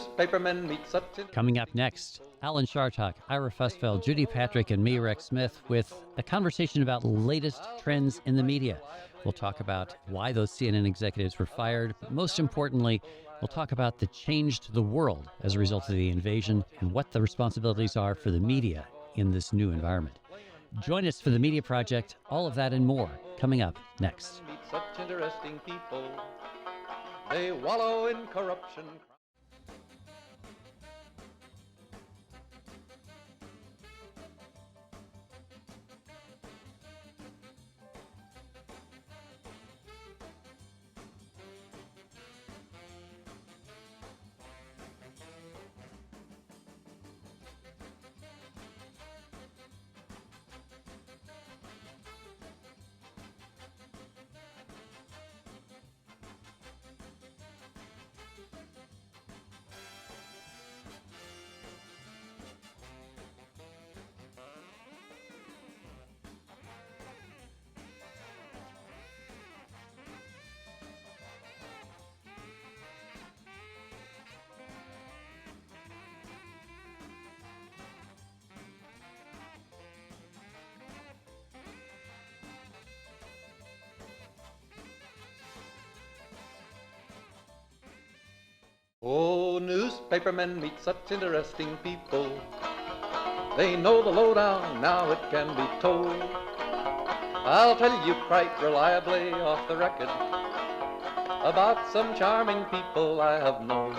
newspapermen meet such... Coming up next, Alan Chartock, Ira Fusfeld, Judy Patrick, and me, Rex Smith, with a conversation about latest trends in the media. We'll talk about why those CNN executives were fired, but most importantly, we'll talk about the change to the world as a result of the invasion and what the responsibilities are for the media in this new environment. Join us for the Media Project. All of that and more coming up next. Meet such interesting people. They wallow in corruption. Oh, newspapermen meet such interesting people. They know the lowdown, now it can be told. I'll tell you quite reliably off the record about some charming people I have known.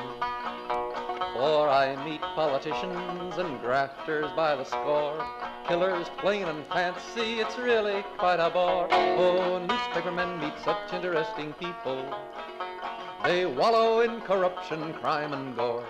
For I meet politicians and grafters by the score, killers plain and fancy, it's really quite a bore. Oh, newspapermen meet such interesting people. They wallow in corruption, crime, and gore.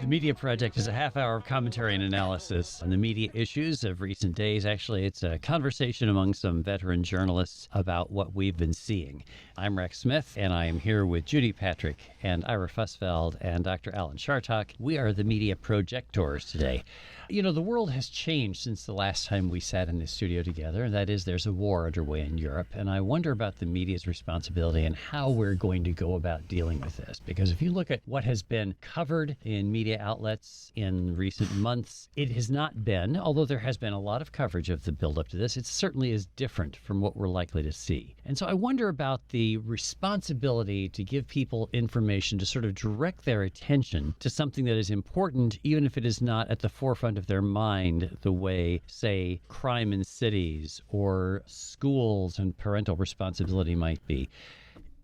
The Media Project is a half hour of commentary and analysis on the media issues of recent days. Actually, it's a conversation among some veteran journalists about what we've been seeing. I'm Rex Smith, and I am here with Judy Patrick and Ira Fusfeld and Dr. Alan Chartock. We are the Media Projectors today. You know, the world has changed since the last time we sat in this studio together, and that is there's a war underway in Europe, and I wonder about the media's responsibility and how we're going to go about dealing with this. Because if you look at what has been covered in media outlets in recent months, it has not been, although there has been a lot of coverage of the buildup to this, it certainly is different from what we're likely to see. And so I wonder about the responsibility to give people information to sort of direct their attention to something that is important, even if it is not at the forefront of their mind the way, say, crime in cities or schools and parental responsibility might be.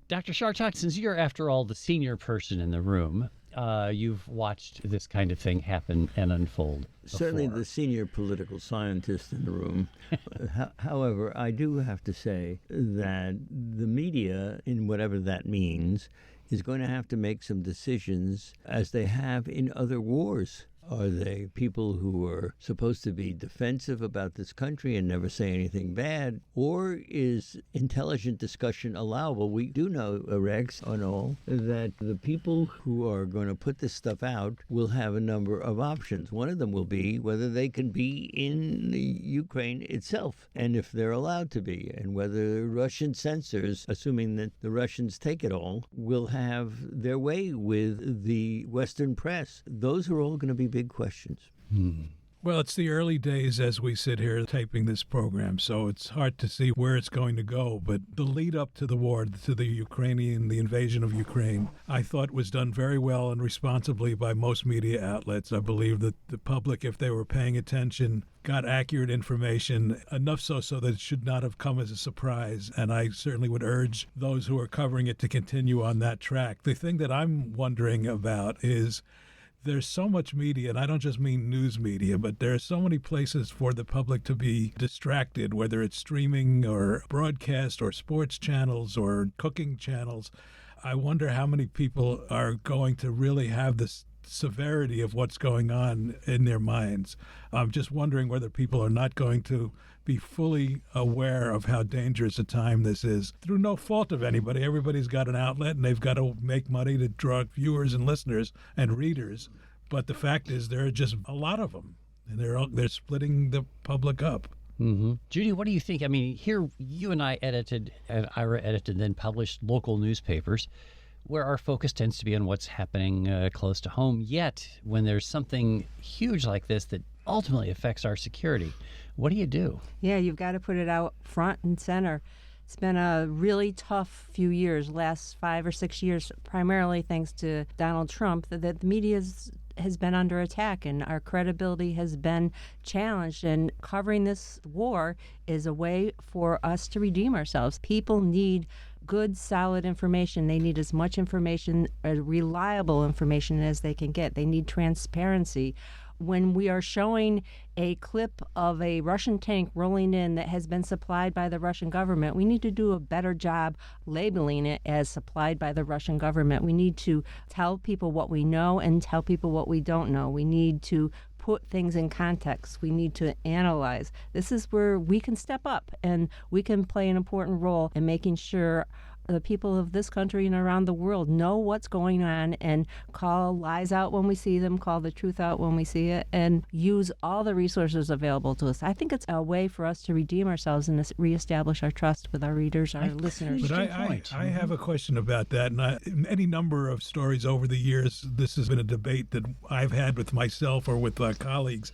Dr. Chartock, since you're, after all, the senior person in the room, you've watched this kind of thing happen and unfold before. Certainly the senior political scientist in the room. However, I do have to say that the media, in whatever that means, is going to have to make some decisions as they have in other wars. Are they people who are supposed to be defensive about this country and never say anything bad? Or is intelligent discussion allowable? We do know, Rex, on all, that the people who are going to put this stuff out will have a number of options. One of them will be whether they can be in the Ukraine itself, and if they're allowed to be, and whether Russian censors, assuming that the Russians take it all, will have their way with the Western press. Those are all going to be big questions. Well, it's the early days as we sit here taping this program, so it's hard to see where it's going to go. But the lead up to the war, to the invasion of Ukraine, I thought was done very well and responsibly by most media outlets. I believe that the public, if they were paying attention, got accurate information, enough so that it should not have come as a surprise. And I certainly would urge those who are covering it to continue on that track. The thing that I'm wondering about is there's so much media, and I don't just mean news media, but there are so many places for the public to be distracted, whether it's streaming or broadcast or sports channels or cooking channels. I wonder how many people are going to really have this severity of what's going on in their minds. I'm just wondering whether people are not going to be fully aware of how dangerous a time this is through no fault of anybody. Everybody's got an outlet and they've got to make money to draw viewers and listeners and readers. But the fact is there are just a lot of them, and they're splitting the public up. Mm-hmm. Judy, what do you think? I mean, here you and I edited, and Ira edited, then published local newspapers. where our focus tends to be on what's happening close to home. Yet, when there's something huge like this that ultimately affects our security, what do you do? Yeah, you've got to put it out front and center. It's been a really tough few years, last 5 or 6 years, primarily thanks to Donald Trump, that the media has been under attack and our credibility has been challenged. And covering this war is a way for us to redeem ourselves. People need good, solid information. They need as much information, reliable information as they can get. They need transparency. When we are showing a clip of a Russian tank rolling in that has been supplied by the Russian government, we need to do a better job labeling it as supplied by the Russian government. We need to tell people what we know and tell people what we don't know. We need to put things in context. We need to analyze. This is where we can step up and we can play an important role in making sure the people of this country and around the world know what's going on and call lies out when we see them, call the truth out when we see it, and use all the resources available to us. I think it's a way for us to redeem ourselves and to reestablish our trust with our readers, our listeners. But I have a question about that. And in any number of stories over the years, this has been a debate that I've had with myself or with colleagues.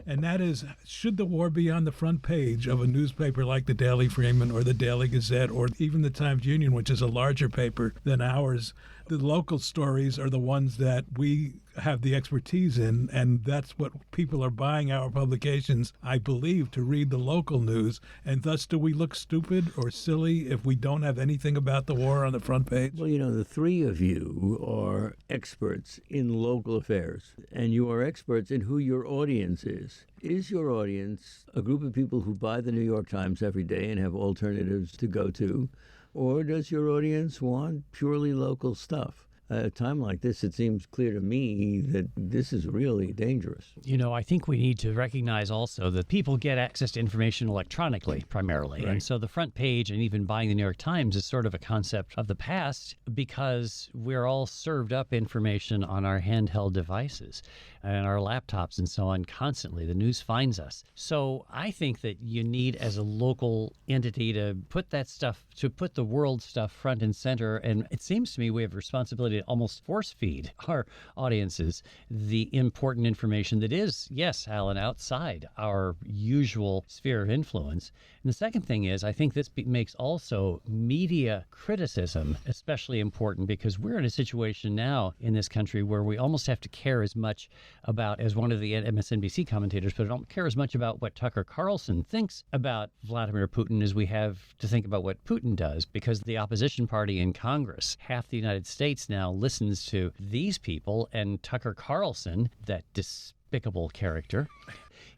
And that is, should the war be on the front page of a newspaper like the Daily Freeman or the Daily Gazette or even the Times Union, which is a larger paper than ours? The local stories are the ones that we have the expertise in, and that's what people are buying our publications, I believe, to read the local news. And thus, do we look stupid or silly if we don't have anything about the war on the front page? Well, the three of you are experts in local affairs, and you are experts in who your audience is. Is your audience a group of people who buy the New York Times every day and have alternatives to go to? Or does your audience want purely local stuff? At a time like this, it seems clear to me that this is really dangerous. I think we need to recognize also that people get access to information electronically primarily. Right. And so the front page and even buying the New York Times is sort of a concept of the past because we're all served up information on our handheld devices and our laptops and so on constantly. The news finds us. So I think that you need, as a local entity, to put that stuff, to put the world stuff front and center. And it seems to me we have a responsibility to almost force feed our audiences the important information that is, yes, Alan, outside our usual sphere of influence. And the second thing is, I think this makes also media criticism especially important because we're in a situation now in this country where we almost have to care as much about, as one of the MSNBC commentators put it, don't care as much about what Tucker Carlson thinks about Vladimir Putin as we have to think about what Putin does, because the opposition party in Congress, half the United States now listens to these people, and Tucker Carlson, that despicable character,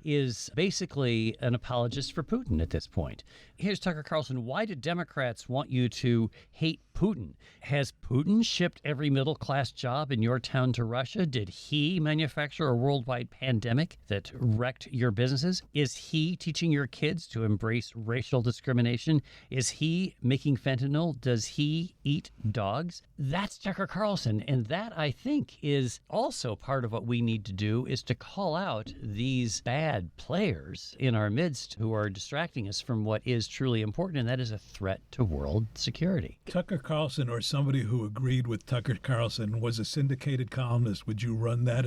is basically an apologist for Putin at this point. Here's Tucker Carlson. Why do Democrats want you to hate Putin? Has Putin shipped every middle-class job in your town to Russia? Did he manufacture a worldwide pandemic that wrecked your businesses? Is he teaching your kids to embrace racial discrimination? Is he making fentanyl? Does he eat dogs? That's Tucker Carlson. And that, I think, is also part of what we need to do, is to call out these bad players in our midst who are distracting us from what is truly important, and that is a threat to world security. Tucker Carlson, or somebody who agreed with Tucker Carlson, was a syndicated columnist. Would you run that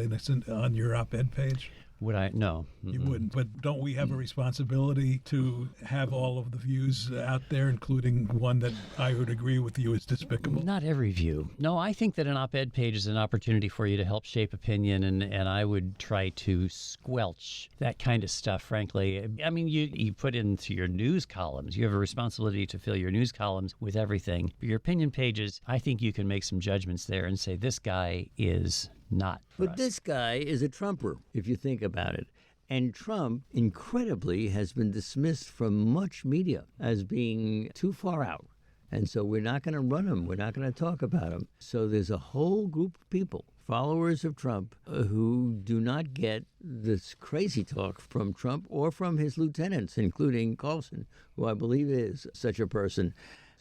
on your op-ed page? Would I? No. You wouldn't. But don't we have a responsibility to have all of the views out there, including one that I would agree with you is despicable? Not every view. No, I think that an op-ed page is an opportunity for you to help shape opinion, and I would try to squelch that kind of stuff, frankly. I mean, you put into your news columns. You have a responsibility to fill your news columns with everything. But your opinion pages, I think you can make some judgments there and say, this guy is not for But us. this guy is a Trumper, if you think about it. And Trump, incredibly, has been dismissed from much media as being too far out. And so we're not going to run him. We're not going to talk about him. So there's a whole group of people, followers of Trump, who do not get this crazy talk from Trump or from his lieutenants, including Carlson, who I believe is such a person.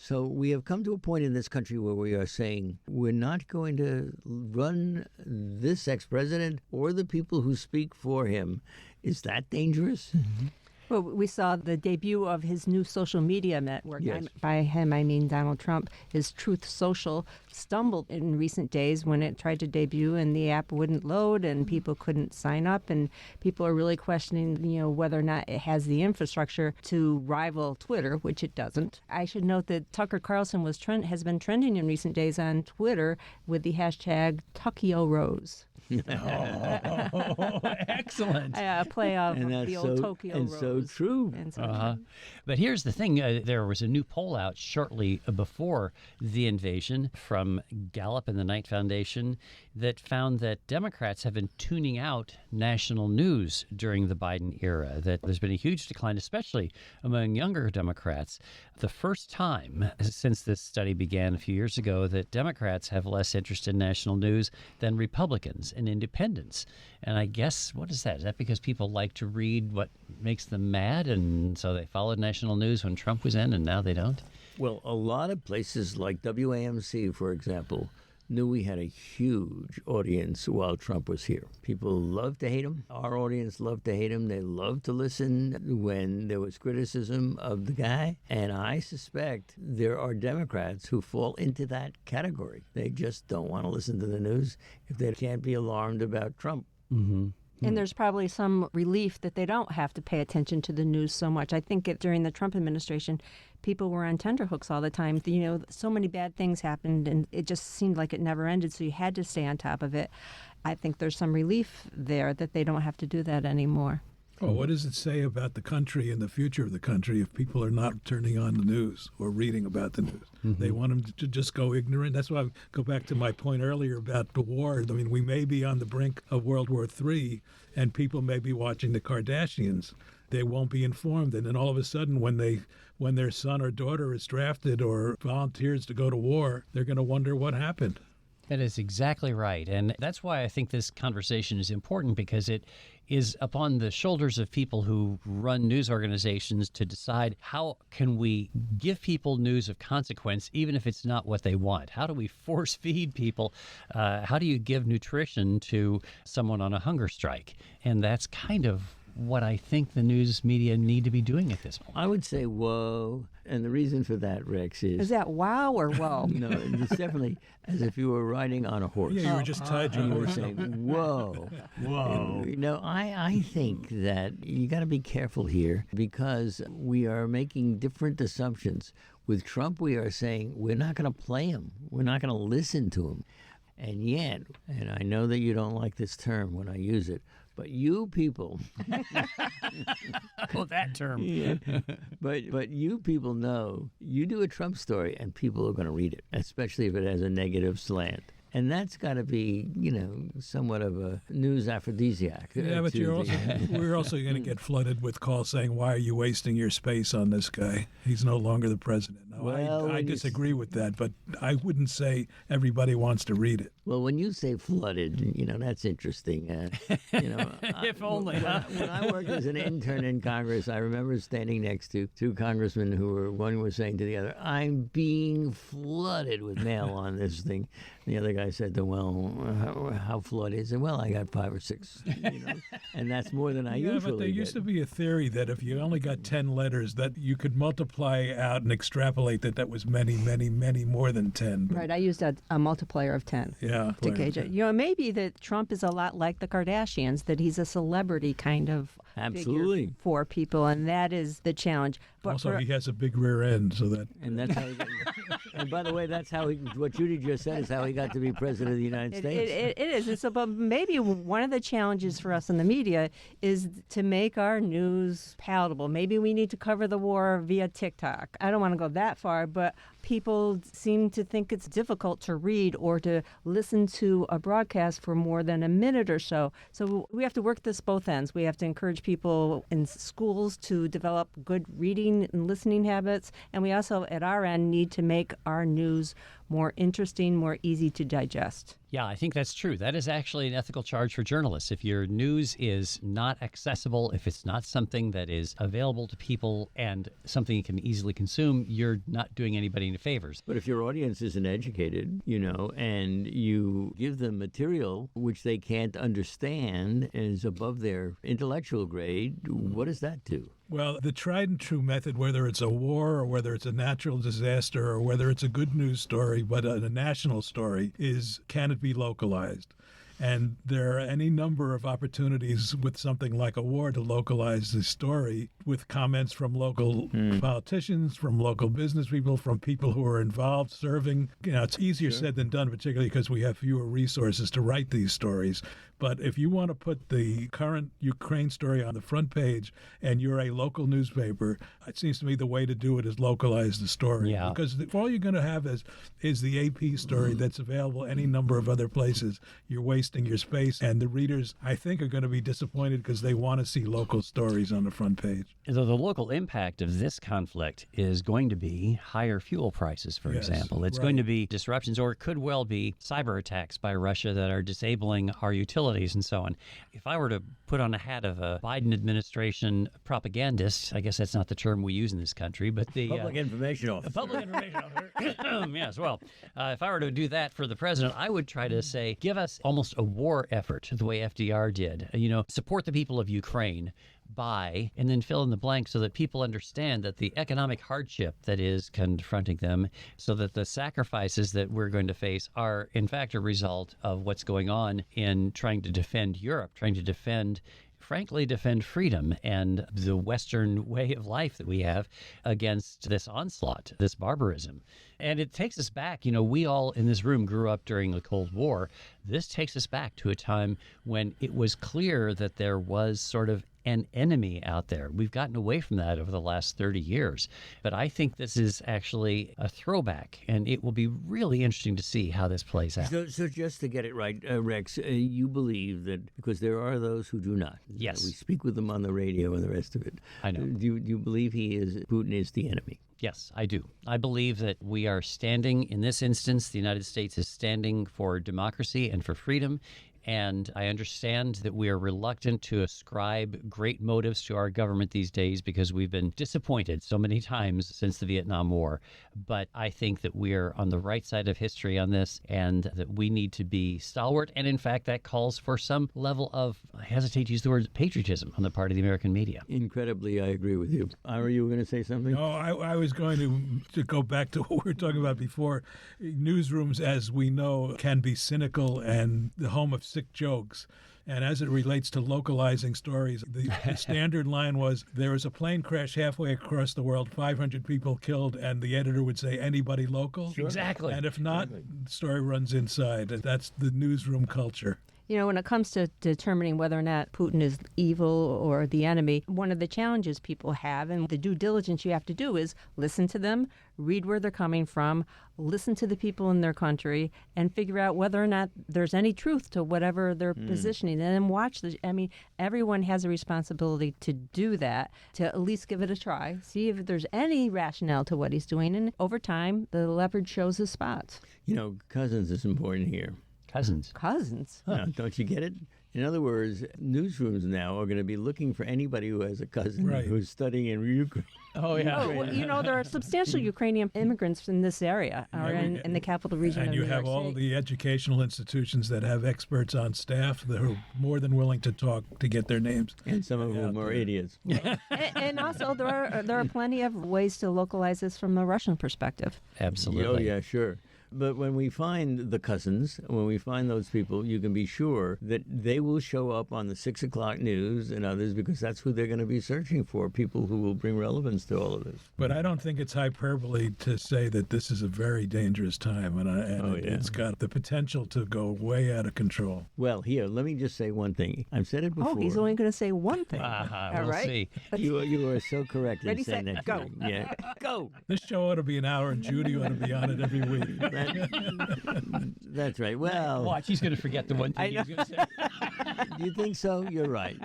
So we have come to a point in this country where we are saying we're not going to run this ex-president or the people who speak for him. Is that dangerous? Well, we saw the debut of his new social media network. Yes. By him, I mean Donald Trump. His Truth Social stumbled in recent days when it tried to debut and the app wouldn't load and people couldn't sign up. And people are really questioning, whether or not it has the infrastructure to rival Twitter, which it doesn't. I should note that Tucker Carlson has been trending in recent days on Twitter with the hashtag TokyoRose. Oh, excellent. A play of And that's the old so, Tokyo and Rose. so true. And so Uh-huh. But here's the thing. There was a new poll out shortly before the invasion from Gallup and the Knight Foundation that found that Democrats have been tuning out national news during the Biden era, that there's been a huge decline, especially among younger Democrats. The first time since this study began a few years ago that Democrats have less interest in national news than Republicans and independents. And I guess, what is that? Is that because people like to read what makes them mad, and so they followed national news when Trump was in, and now they don't? Well, a lot of places like WAMC, for example, knew we had a huge audience while Trump was here. People loved to hate him. Our audience loved to hate him. They loved to listen when there was criticism of the guy. And I suspect there are Democrats who fall into that category. They just don't want to listen to the news if they can't be alarmed about Trump. And there's probably some relief that they don't have to pay attention to the news so much. I think during the Trump administration, people were on tenterhooks all the time. So many bad things happened, and it just seemed like it never ended, so you had to stay on top of it. I think there's some relief there that they don't have to do that anymore. Well, what does it say about the country and the future of the country if people are not turning on the news or reading about the news? They want them to just go ignorant. That's why I go back to my point earlier about the war. I mean, we may be on the brink of World War III, and people may be watching the Kardashians. They won't be informed, and then all of a sudden, when their son or daughter is drafted or volunteers to go to war, they're going to wonder what happened. That is exactly right. And that's why I think this conversation is important, because it is upon the shoulders of people who run news organizations to decide how can we give people news of consequence, even if it's not what they want. How do we force feed people? How do you give nutrition to someone on a hunger strike? And that's kind of what I think the news media need to be doing at this point. I would say whoa. And the reason for that, Rex, Is that wow or whoa? no, it's definitely as if you were riding on a horse. Yeah, you were just tied to And a you were horse. saying, whoa. Whoa. I think that you got to be careful here because we are making different assumptions. With Trump, we are saying we're not going to play him. We're not going to listen to him. And yet, and I know that you don't like this term when I use it, but you people, Oh, that term. yeah, but you people know you do a Trump story and people are going to read it, especially if it has a negative slant. And that's got to be, somewhat of a news aphrodisiac. Yeah, but we're also going to get flooded with calls saying, "Why are you wasting your space on this guy? He's no longer the president." No, Well, I when you disagree with that, but I wouldn't say everybody wants to read it. Well, when you say flooded, that's interesting. If only, huh? When I worked as an intern in Congress, I remember standing next to two congressmen one was saying to the other, "I'm being flooded with mail on this thing." The other guy said to him, "Well, how flooded?" He said, "Well, I got 5 or 6, and that's more than I Yeah, usually but there used get." to be a theory that if you only got 10 letters, that you could multiply out and extrapolate that was many, many, many more than 10. But, Right, I used a multiplier of 10. Yeah. To gauge it. Maybe that Trump is a lot like the Kardashians, that he's a celebrity kind of Absolutely. figure for people, and that is the challenge. But Also, for- he has a big rear end, so that. And that's how. And by the way, that's how what Judy just said is how he got to be president of the United States. It is. And so, but maybe one of the challenges for us in the media is to make our news palatable. Maybe we need to cover the war via TikTok. I don't want to go that far, but people seem to think it's difficult to read or to listen to a broadcast for more than a minute or so. So we have to work this both ends. We have to encourage people in schools to develop good reading and listening habits, and we also, at our end, need to make our news more interesting, more easy to digest. Yeah, I think that's true. That is actually an ethical charge for journalists. If your news is not accessible, if it's not something that is available to people and something you can easily consume, you're not doing anybody any favors. But if your audience isn't educated, and you give them material which they can't understand and is above their intellectual grade, what does that do? Well, the tried and true method, whether it's a war or whether it's a natural disaster or whether it's a good news story but a national story, is can it be localized? And there are any number of opportunities with something like a war to localize the story with comments from local politicians, from local business people, from people who are involved serving. You know, it's easier said than done, particularly because we have fewer resources to write these stories. But if you want to put the current Ukraine story on the front page and you're a local newspaper, it seems to me the way to do it is localize the story. Yeah. Because all you're going to have is the AP story that's available any number of other places. You're wasting your space. And the readers, I think, are going to be disappointed because they want to see local stories on the front page. So the local impact of this conflict is going to be higher fuel prices, for Yes, example. It's right. going to be disruptions, or it could well be cyber attacks by Russia that are disabling our utilities and so on. If I were to put on a hat of a Biden administration propagandist, I guess that's not the term we use in this country, but the Public information officer. public information officer. Yes, well, if I were to do that for the president, I would try to say, give us almost a war effort the way FDR did. You know, support the people of Ukraine by, and then fill in the blank so that people understand that the economic hardship that is confronting them, so that the sacrifices that we're going to face are in fact a result of what's going on in trying to defend Europe, trying to defend freedom and the Western way of life that we have against this onslaught, this barbarism. And it takes us back, you know, we all in this room grew up during the Cold War. This takes us back to a time when it was clear that there was sort of an enemy out there. We've gotten away from that over the last 30 years. But I think this is actually a throwback, and it will be really interesting to see how this plays out. So just to get it right, Rex, you believe that, because there are those who do not. Yes. We speak with them on the radio and the rest of it. I know. Do you believe Putin is the enemy? Yes, I do. I believe that we are standing, in this instance, the United States is standing for democracy and for freedom. And I understand that we are reluctant to ascribe great motives to our government these days because we've been disappointed so many times since the Vietnam War. But I think that we are on the right side of history on this, and that we need to be stalwart. And in fact, that calls for some level of, I hesitate to use the word patriotism on the part of the American media. Incredibly, I agree with you. Ira, you were going to say something? No, I was going to go back to what we were talking about before. Newsrooms, as we know, can be cynical and the home of sick jokes. And as it relates to localizing stories, the standard line was, there was a plane crash halfway across the world, 500 people killed, and the editor would say, anybody local? Sure. Exactly. And if not, the story runs inside. That's the newsroom culture. You know, when it comes to determining whether or not Putin is evil or the enemy, one of the challenges people have and the due diligence you have to do is listen to them, read where they're coming from, listen to the people in their country, and figure out whether or not there's any truth to whatever they're positioning. And then watch everyone has a responsibility to do that, to at least give it a try, see if there's any rationale to what he's doing. And over time, the leopard shows his spots. You know, Cousins is important here. Cousins. Don't you get it? In other words, newsrooms now are going to be looking for anybody who has a cousin Right. who's studying in Ukraine. Oh, yeah. Oh, well, you know, there are substantial Ukrainian immigrants in this area, or in the capital region And of you New have York all State. the educational institutions that have experts on staff that are more than willing to talk to get their names. And some of whom are idiots. And also, there are plenty of ways to localize this from the Russian perspective. Absolutely. Oh, yeah, sure. But when we find the cousins, when we find those people, you can be sure that they will show up on the 6 o'clock news and others, because that's who they're going to be searching for, people who will bring relevance to all of this. But I don't think it's hyperbole to say that this is a very dangerous time, and it's got the potential to go way out of control. Well, here, let me just say one thing. I've said it before. Oh, he's only going to say one thing. All We'll right. see. You are so correct in Ready, saying set, that. go. Yeah. Go. This show ought to be an hour, and Judy ought to be on it every week. That's right. Well, Watch, he's going to forget the one thing he was going to say. do you think so? You're right.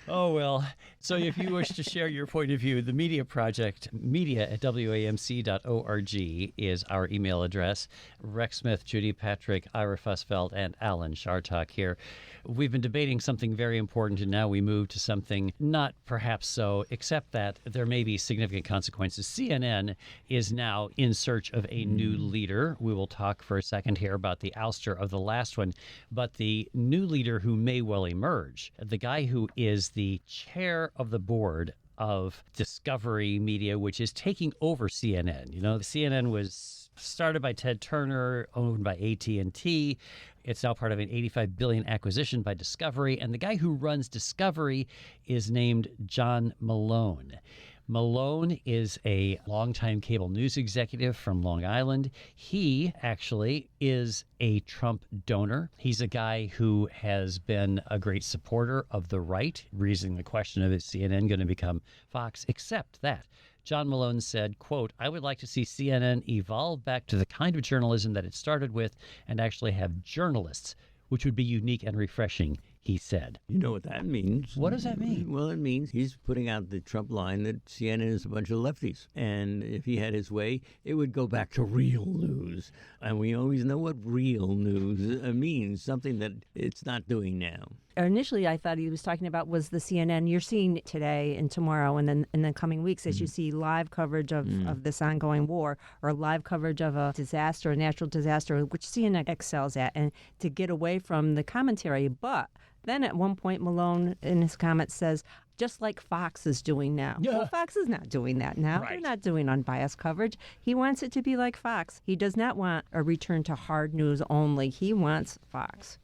Oh, well, So if you wish to share your point of view, the Media Project, media@wamc.org is our email address. Rex Smith, Judy Patrick, Ira Fussfeld, and Alan Chartock here. We've been debating something very important, and now we move to something not perhaps so, except that there may be significant consequences. CNN is now in search of a new leader. We will talk for a second here about the ouster of the last one, but the new leader who may well emerge, the guy who is the chair of the board of Discovery Media, which is taking over CNN. You know, CNN was started by Ted Turner, owned by AT&T. It's now part of an $85 billion acquisition by Discovery, and the guy who runs Discovery is named John Malone. Malone is a longtime cable news executive from Long Island. He actually is a Trump donor. He's a guy who has been a great supporter of the right, raising the question of is CNN going to become Fox, except that John Malone said, quote, "I would like to see CNN evolve back to the kind of journalism that it started with and actually have journalists, which would be unique and refreshing," he said. You know what that means. What does that mean? Well, it means he's putting out the Trump line that CNN is a bunch of lefties. And if he had his way, it would go back to real news. And we always know what real news means, something that it's not doing now. Initially, I thought he was talking about was the CNN you're seeing today and tomorrow and then in the coming weeks as you see live coverage of this ongoing war or live coverage of a disaster, a natural disaster, which CNN excels at, and to get away from the commentary. But then at one point, Malone in his comments says, just like Fox is doing now. Yeah. Well, Fox is not doing that now. Right. They're not doing unbiased coverage. He wants it to be like Fox. He does not want a return to hard news only. He wants Fox.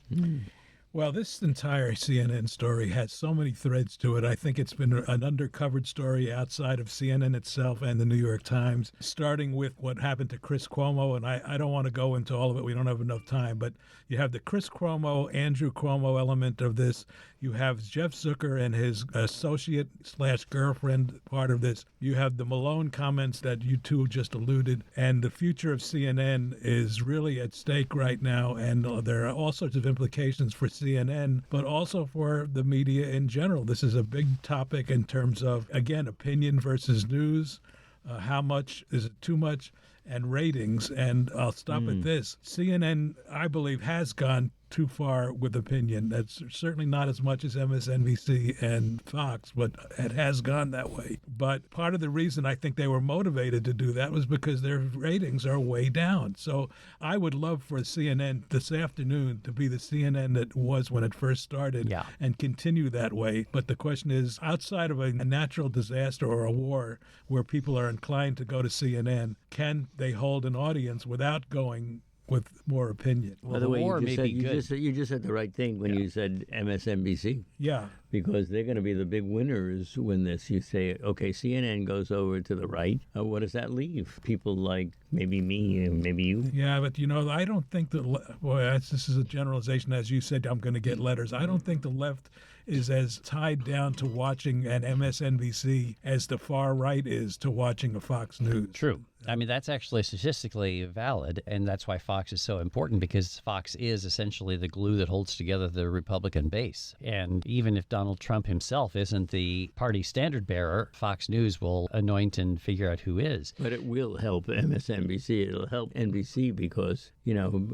Well, this entire CNN story has so many threads to it. I think it's been an undercovered story outside of CNN itself and the New York Times, starting with what happened to Chris Cuomo. And I don't want to go into all of it. We don't have enough time. But you have the Chris Cuomo, Andrew Cuomo element of this. You have Jeff Zucker and his associate/girlfriend part of this. You have the Malone comments that you two just alluded. And the future of CNN is really at stake right now. And there are all sorts of implications for CNN, but also for the media in general. This is a big topic in terms of, again, opinion versus news. How much is it too much? And ratings. And I'll stop at this. CNN, I believe, has gone too far with opinion. That's certainly not as much as MSNBC and Fox, but it has gone that way. But part of the reason I think they were motivated to do that was because their ratings are way down. So I would love for CNN this afternoon to be the CNN that was when it first started and continue that way. But the question is, outside of a natural disaster or a war where people are inclined to go to CNN, can they hold an audience without going with more opinion? By the way, war may be good. you just said the right thing when you said MSNBC. Yeah. Because they're going to be the big winners when this. You say, okay, CNN goes over to the right. What does that leave? People like maybe me and maybe you. Yeah, but I don't think that, this is a generalization. As you said, I'm going to get letters. I don't think the left is as tied down to watching an MSNBC as the far right is to watching a Fox News. True. I mean, that's actually statistically valid, and that's why Fox is so important, because Fox is essentially the glue that holds together the Republican base. And even if Donald Trump himself isn't the party standard bearer, Fox News will anoint and figure out who is. But it will help MSNBC. It'll help NBC because,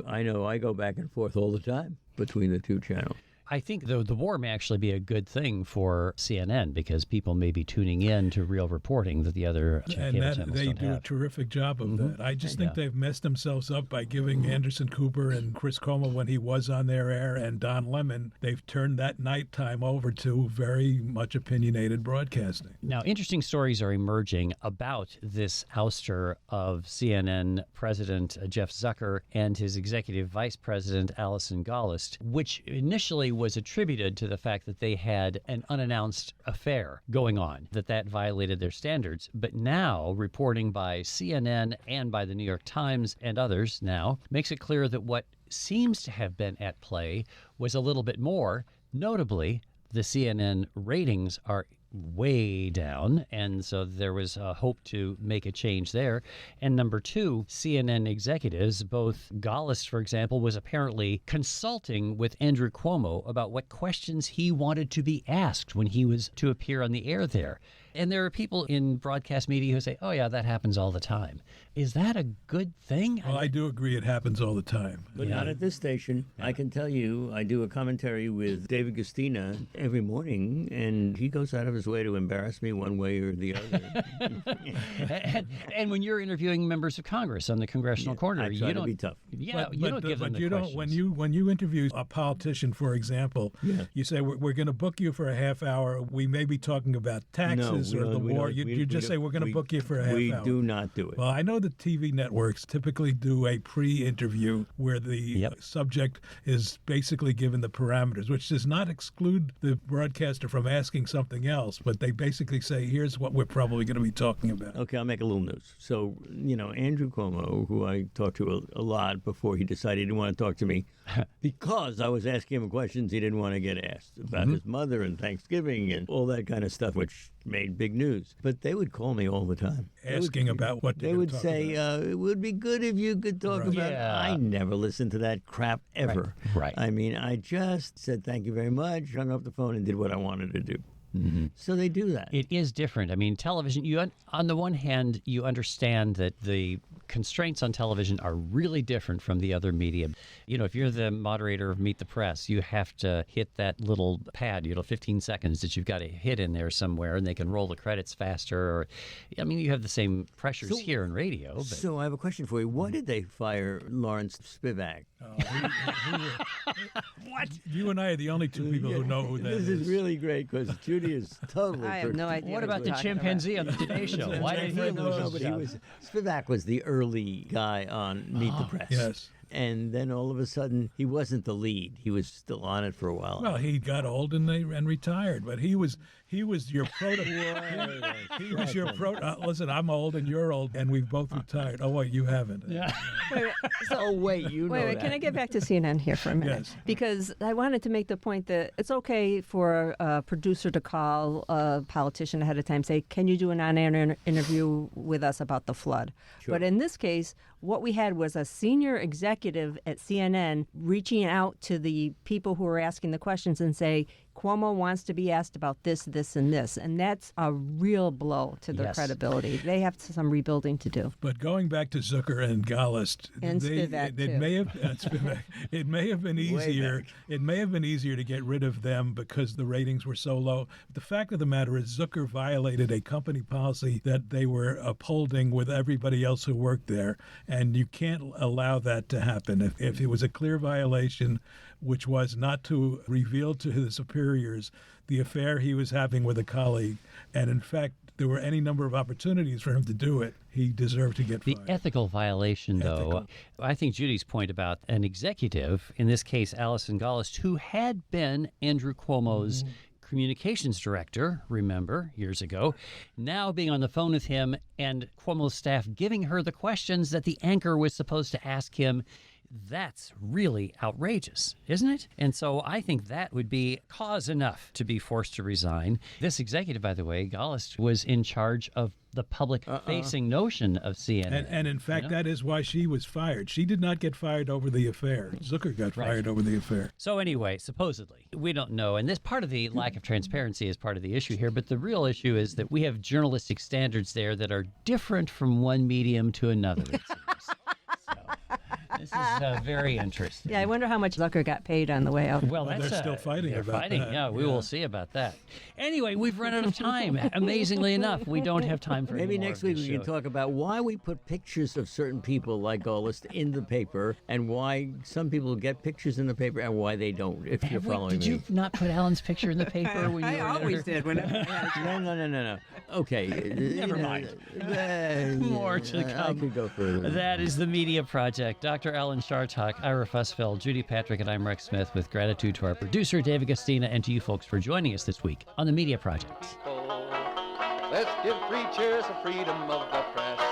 I know I go back and forth all the time between the two channels. I think, though, the war may actually be a good thing for CNN because people may be tuning in to real reporting that the other cable channels they don't do have. a terrific job of that. I just think they've messed themselves up by giving Anderson Cooper and Chris Cuomo, when he was on their air, and Don Lemon, they've turned that nighttime over to very much opinionated broadcasting. Now, interesting stories are emerging about this ouster of CNN President Jeff Zucker and his executive vice president, Alison Gollust, which initially was attributed to the fact that they had an unannounced affair going on, that violated their standards. But now, reporting by CNN and by the New York Times and others now, makes it clear that what seems to have been at play was a little bit more. Notably, the CNN ratings are way down, and so there was a hope to make a change there. And number two, CNN executives, both Gollust, for example, was apparently consulting with Andrew Cuomo about what questions he wanted to be asked when he was to appear on the air there. And there are people in broadcast media who say, oh, yeah, that happens all the time. Is that a good thing? Well, I do agree it happens all the time. But not at this station. I can tell you, I do a commentary with David Gastina every morning, and he goes out of his way to embarrass me one way or the other. and when you're interviewing members of Congress on the Congressional Corner, I try you to don't be tough. Yeah, you don't give them but the you questions. don't when you interview a politician, for example, you say we're going to book you for a half hour. We may be talking about taxes or the war. You just say we're going to book you for a half hour. We do not do it. Well, I know the TV networks typically do a pre-interview where the subject is basically given the parameters, which does not exclude the broadcaster from asking something else, but they basically say, here's what we're probably going to be talking about. Okay, I'll make a little news. So, Andrew Cuomo, who I talked to a lot before he decided he didn't want to talk to me because I was asking him questions he didn't want to get asked about his mother and Thanksgiving and all that kind of stuff, which made big news. But they would call me all the time. Asking about what they would say, it would be good if you could talk about it. Yeah. I never listened to that crap ever. Right. I mean, I just said thank you very much, hung up the phone, and did what I wanted to do. So they do that. It is different. I mean, television, on the one hand, you understand that the constraints on television are really different from the other media. If you're the moderator of Meet the Press, you have to hit that little pad, 15 seconds that you've got to hit in there somewhere, and they can roll the credits faster. You have the same pressures here in radio. But... So I have a question for you. Why did they fire Lawrence Spivak? What? You and I are the only two people who know who that is. This is really great because Judy is totally. I have no idea. What about the chimpanzee on the Today Show? Why did he lose his job? Spivak was the early guy on Meet the Press. Yes. And then all of a sudden, he wasn't the lead. He was still on it for a while. Well, he got old and retired, but he was your proto. He was your proto. Listen, I'm old and you're old, and we've both retired. Oh wait, you haven't. Yeah. Wait, Wait, can I get back to CNN here for a minute? Yes. Because I wanted to make the point that it's okay for a producer to call a politician ahead of time, say, can you do an on-air interview with us about the flood? Sure. But in this case, what we had was a senior executive at CNN reaching out to the people who were asking the questions and say, Cuomo wants to be asked about this, this, and this. And that's a real blow to their credibility. They have some rebuilding to do. But going back to Zucker and Gollust, And Spivak, it too. may have Spivak, it may have been easier. It may have been easier to get rid of them because the ratings were so low. The fact of the matter is, Zucker violated a company policy that they were upholding with everybody else who worked there, and you can't allow that to happen. If it was a clear violation, which was not to reveal to his superiors the affair he was having with a colleague, and in fact, there were any number of opportunities for him to do it, he deserved to get fired. The ethical violation, though, I think Judy's point about an executive, in this case Alison Gollust, who had been Andrew Cuomo's communications director, remember, years ago, now being on the phone with him and Cuomo's staff giving her the questions that the anchor was supposed to ask him. That's really outrageous, isn't it? And so I think that would be cause enough to be forced to resign. This executive, by the way, Gollust, was in charge of the public-facing notion of CNN. And in fact, that is why she was fired. She did not get fired over the affair. Zucker got fired over the affair. So anyway, supposedly, we don't know. And this part of the lack of transparency is part of the issue here. But the real issue is that we have journalistic standards there that are different from one medium to another, it seems. This is very interesting. Yeah, I wonder how much Zucker got paid on the way out. Well, They're that's still fighting they're about fighting. that. Yeah, we will see about that. Anyway, we've run out of time. Amazingly enough, we don't have time for Maybe any more next of week this we can show. talk about why we put pictures of certain people like Gollust in the paper and why some people get pictures in the paper and why they don't, if you're following Did me. you not put Alan's picture in the paper when you were always there? did. Whenever No. Okay. Never mind. More to I come. could go further. That is the Media Project. Dr. Alan Chartock, Ira Fussfeld, Judy Patrick, and I'm Rex Smith, with gratitude to our producer, David Gastina, and to you folks for joining us this week on the Media Project. Let's give 3 cheers for freedom of the press.